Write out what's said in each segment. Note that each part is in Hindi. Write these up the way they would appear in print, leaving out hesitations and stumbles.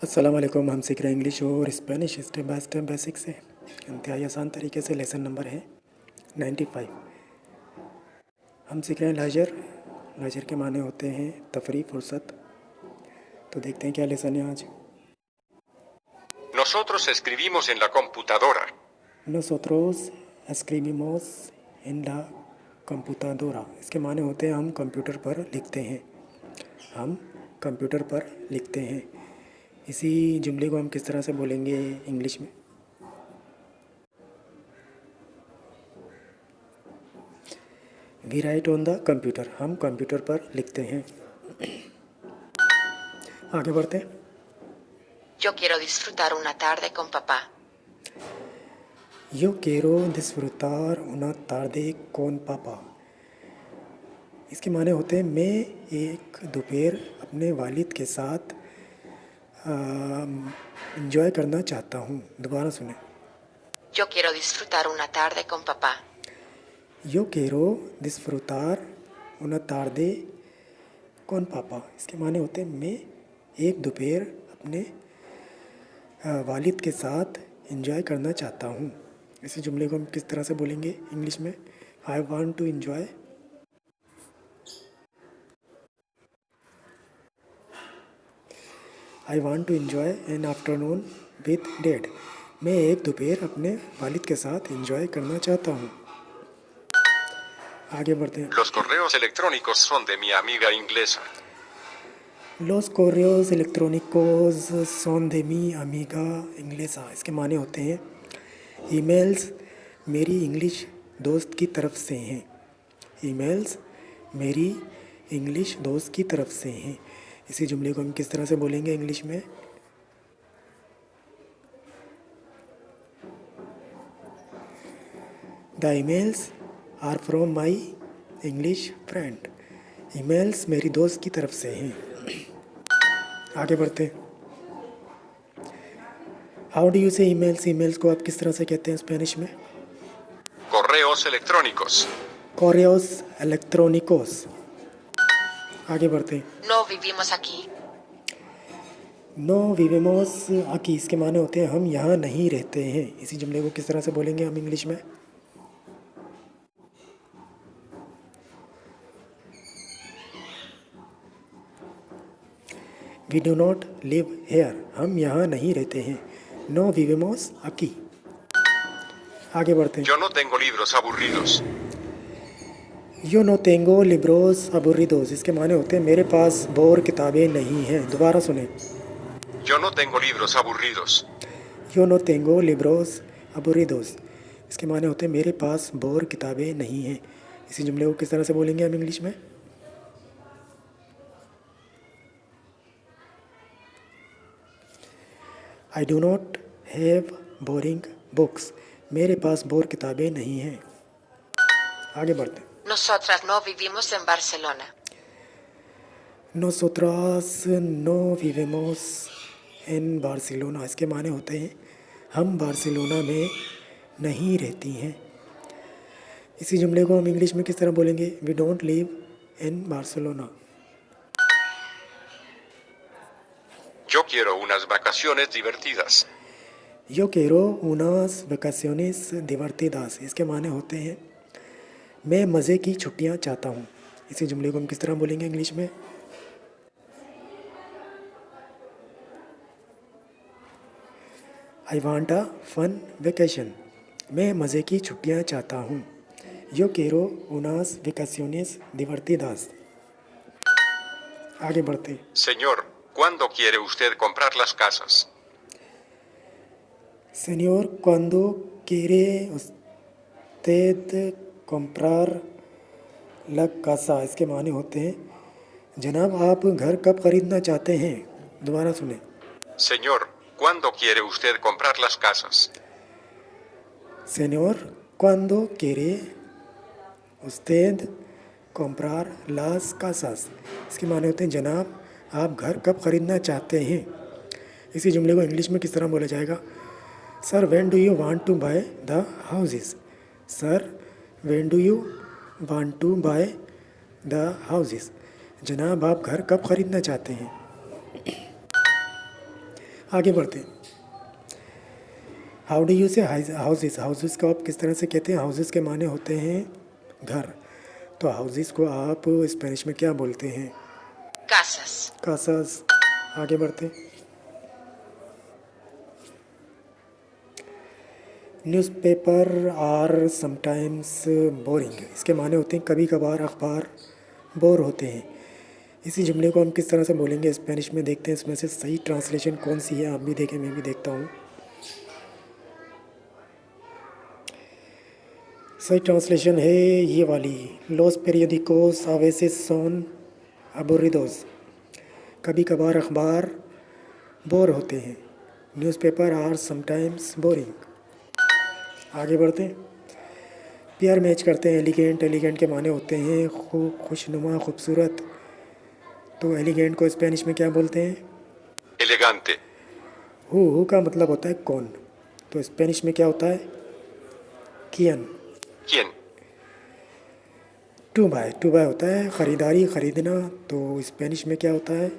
अस्सलाम वालेकुम। हम सीख रहे हैं इंग्लिश और Spanish step by step basic से। इंतहाई आसान तरीके से। लेसन नंबर है 95। हम सीख रहे हैं लाजर। लाजर के माने होते हैं तफरी, फुर्सत। तो देखते हैं क्या लेसन है आज। Nosotros escribimos en la computadora. Nosotros escribimos en la computadora। इसके माने होते हैं हम कंप्यूटर पर लिखते हैं। हम कंप्यूटर पर लिखते हैं। इसी जुमले को हम किस तरह से बोलेंगे इंग्लिश में? We write on the computer. हम कंप्यूटर पर लिखते हैं। आगे बढ़ते हैं। Yo quiero disfrutar una tarde con papá. Yo quiero disfrutar una tarde con papá। इसके माने होते हैं मैं एक दोपहर अपने वालिद के साथ इंजॉय करना चाहता हूँ। दोबारा सुने। Yo quiero disfrutar una tarde con papá. Yo quiero disfrutar una tarde con papá। इसके माने होते हैं मैं एक दोपहर अपने वालिद के साथ इंजॉय करना चाहता हूँ। इसी जुमले को हम किस तरह से बोलेंगे इंग्लिश में? I want to enjoy. I want to enjoy an afternoon with dad. मैं एक दोपहर अपने वालिद के साथ इंजॉय करना चाहता हूँ। आगे बढ़ते हैं। Los correos electrónicos son de mi amiga inglesa. Los correos electrónicos son de mi amiga inglesa। इसके माने होते हैं ईमेल्स मेरी इंग्लिश दोस्त की तरफ से हैं। ईमेल्स मेरी इंग्लिश दोस्त की तरफ से हैं। इसी जुमले को हम किस तरह से बोलेंगे इंग्लिश में? The emails are from my English friend. Emails मेरी दोस्त की तरफ से हैं। आगे बढ़ते हैं। How do you say emails? Emails को आप किस तरह से कहते हैं स्पेनिश में? Correos electrónicos. कोरियोस इलेक्ट्रॉनिकोस। आगे बढ़ते हैं। No vivimos aquí. नो विवेमोस aquí। इसके माने होते हैं हम यहाँ नहीं रहते हैं। इसी जुमले को किस तरह से बोलेंगे हम इंग्लिश में? We do not live here. हम यहाँ नहीं रहते हैं। नो विवेमोस aquí। आगे बढ़ते हैं। Yo no tengo libros aburridos. यो नो तेंगो लिब्रोस अबुर्रिदोस। इसके माने होते हैं मेरे पास बोर किताबें नहीं हैं। दोबारा सुने। Yo no tengo libros aburridos. यो नो तेंगो लिब्रोस अबुर्रिदोस। इसके माने होते हैं मेरे पास बोर किताबें नहीं हैं। इसी जुमले को किस तरह से बोलेंगे हम इंग्लिश में? I do not have boring books. मेरे पास बोर किताबें नहीं हैं। आगे बढ़ते हैं। Nosotras no vivimos en Barcelona. Nosotras no vivimos en Barcelona। इसके माने होते हैं हम बार्सिलोना में नहीं रहती हैं। इसी जुमले को हम इंग्लिश में किस तरह बोलेंगे? We don't live in Barcelona. Yo quiero unas vacaciones divertidas. Yo quiero unas vacaciones divertidas। इसके माने होते हैं मैं मज़े की छुट्टियाँ चाहता हूँ। इसी जुमले को हम किस तरह बोलेंगे इंग्लिश में? I want a fun vacation. मैं मज़े की छुट्टियाँ चाहता हूँ। Yo quiero unas vacaciones divertidas। आगे बढ़ते हैं। Señor, ¿cuándo quiere usted comprar las casas? Señor, ¿cuándo quiere usted comprar la casa? इसके माने होते हैं जनाब आप घर कब खरीदना चाहते हैं? दोबारा सुने। Señor, ¿cuándo quiere usted comprar las casas? Señor, ¿cuándo quiere usted comprar las casas? इसके माने होते हैं जनाब आप घर कब खरीदना चाहते हैं। इसी जुमले को इंग्लिश में किस तरह बोला जाएगा? Sir when do you want to buy the houses? Sir when do you want to buy the houses? जनाब आप घर कब खरीदना चाहते हैं? आगे बढ़ते हैं। हाउ डू यू से हाउसेस, हाउसेस को आप किस तरह से कहते हैं? हाउसेस के माने होते हैं घर, तो हाउसेस को आप स्पेनिश में क्या बोलते हैं? Casas. कासास। आगे बढ़ते हैं। न्यूज़पेपर आर समटाइम्स बोरिंग, इसके माने होते हैं कभी कभार अखबार बोर होते हैं। इसी जुमले को हम किस तरह से बोलेंगे स्पेनिश में? देखते हैं इसमें से सही ट्रांसलेशन कौन सी है। आप भी देखें, मैं भी देखता हूँ। सही ट्रांसलेशन है ये वाली, लॉस पेरियोडिकोस आ वेसेस सोन अबोरिदोस, कभी कभार अखबार बोर होते हैं। Newspaper are sometimes boring. आगे बढ़ते हैं। पेयर मैच करते हैं। एलिगेंट, एलिगेंट के माने होते हैं खुशनुमा, खूबसूरत। तो एलिगेंट को स्पेनिश में क्या बोलते हैं? Elegante. हु का मतलब होता है कौन, तो स्पेनिश में क्या होता है? कियन। ¿Quién? टू बाय होता है ख़रीदारी, ख़रीदना, तो स्पेनिश में क्या होता है?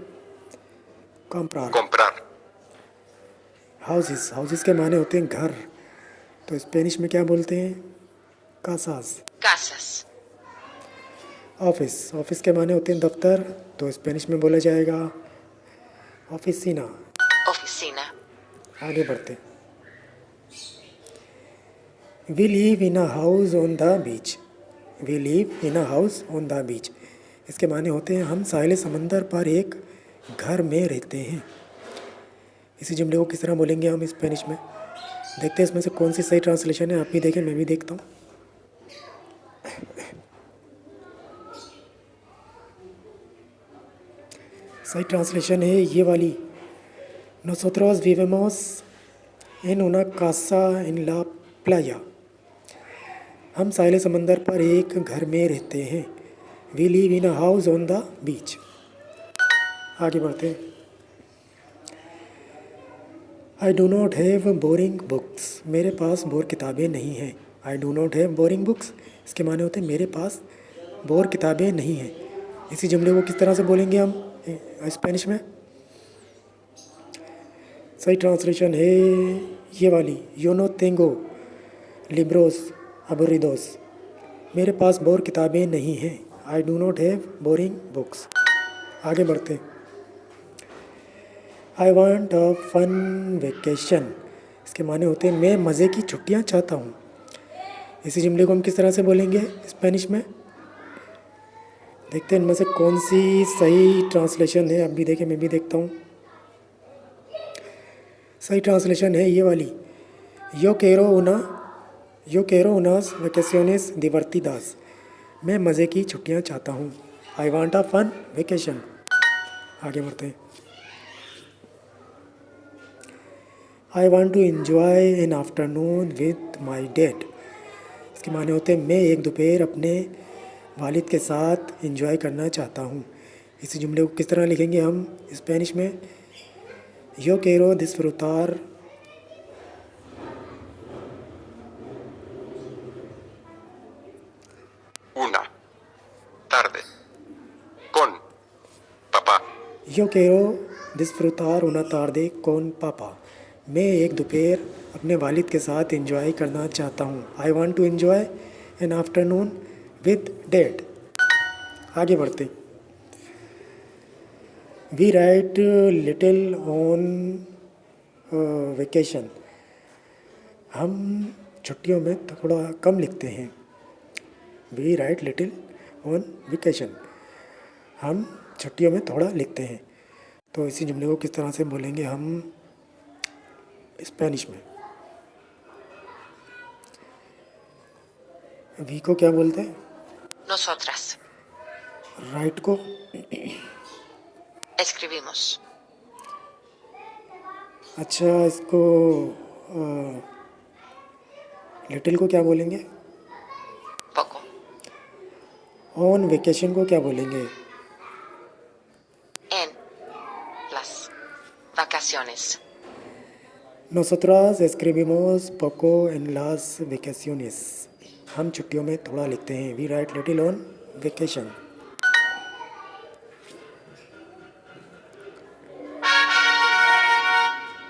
कॉम्प्रार। Comprar. हाउसेस, हाउसेस के माने होते हैं घर, तो स्पेनिश में क्या बोलते हैं? कासास। Casas. ऑफिस, ऑफिस के माने होते हैं दफ्तर, तो स्पेनिश में बोला जाएगा ऑफिसिना। Oficina. आगे बढ़ते। We live in a house on the beach, we live in a house on the beach, इसके माने होते हैं हम साहिल समंदर पर एक घर में रहते हैं। इसी जुमले को किस तरह बोलेंगे हम स्पेनिश में? देखते हैं इसमें से कौन सी सही ट्रांसलेशन है। आप भी देखें, मैं भी देखता हूँ। सही ट्रांसलेशन है ये वाली, nosotros vivimos en una casa en la playa, हम साहिल समंदर पर एक घर में रहते हैं। We live in a house on the beach. आगे बढ़ते हैं। I do not have boring books, मेरे पास बोर किताबें नहीं हैं। I do not have boring books, इसके माने होते हैं मेरे पास बोर किताबें नहीं हैं। इसी जुमले को किस तरह से बोलेंगे हम स्पेनिश में? सही ट्रांसलेशन है ये वाली, यो नो तेंगो लिब्रोस अबोरिदोस, मेरे पास बोर किताबें नहीं हैं। I do not have boring books. आगे बढ़ते। I want a fun vacation, इसके माने होते हैं मैं मज़े की छुट्टियाँ चाहता हूँ। इसी जुमले को हम किस तरह से बोलेंगे स्पेनिश में? देखते हैं इनमें से कौन सी सही ट्रांसलेशन है। आप भी देखें, मैं भी देखता हूँ। सही ट्रांसलेशन है ये वाली, यो केरो उनास वेकेशंस दिवर्टिदास, मैं मज़े की छुट्टियाँ चाहता हूँ। I want a fun vacation. आगे बढ़ते हैं। I want to enjoy an afternoon with my dad, इसके माने होते हैं मैं एक दोपहर अपने वालिद के साथ एंजॉय करना चाहता हूँ। इसी जुमले को किस तरह लिखेंगे हम स्पेनिश में? यो केरो डिस्फ्रुतार Una tarde. Con papá. यो केरो डिस्फ्रुतार उना तार्दे कौन पापा, मैं एक दोपहर अपने वालिद के साथ एंजॉय करना चाहता हूँ। I want to enjoy an afternoon with dad. आगे बढ़ते। We write little on vacation, हम छुट्टियों में थोड़ा कम लिखते हैं। We write little on vacation, हम छुट्टियों में थोड़ा लिखते हैं। तो इसी जुमले को किस तरह से बोलेंगे हम स्पेनिश में? वी को क्या बोलते हैं? Nosotras. राइट को? Escribimos. अच्छा, इसको लिटिल को क्या बोलेंगे? Poco. ऑन वेकेशन को क्या बोलेंगे? En las vacaciones. Nosotras escribimos poco en las vacaciones, हम छुट्टियों में थोड़ा लिखते हैं। We write little on vacation.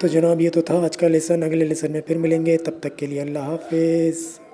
तो जनाब ये तो था आज का लेसन। अगले लेसन में फिर मिलेंगे, तब तक के लिए अल्लाह हाफिज़।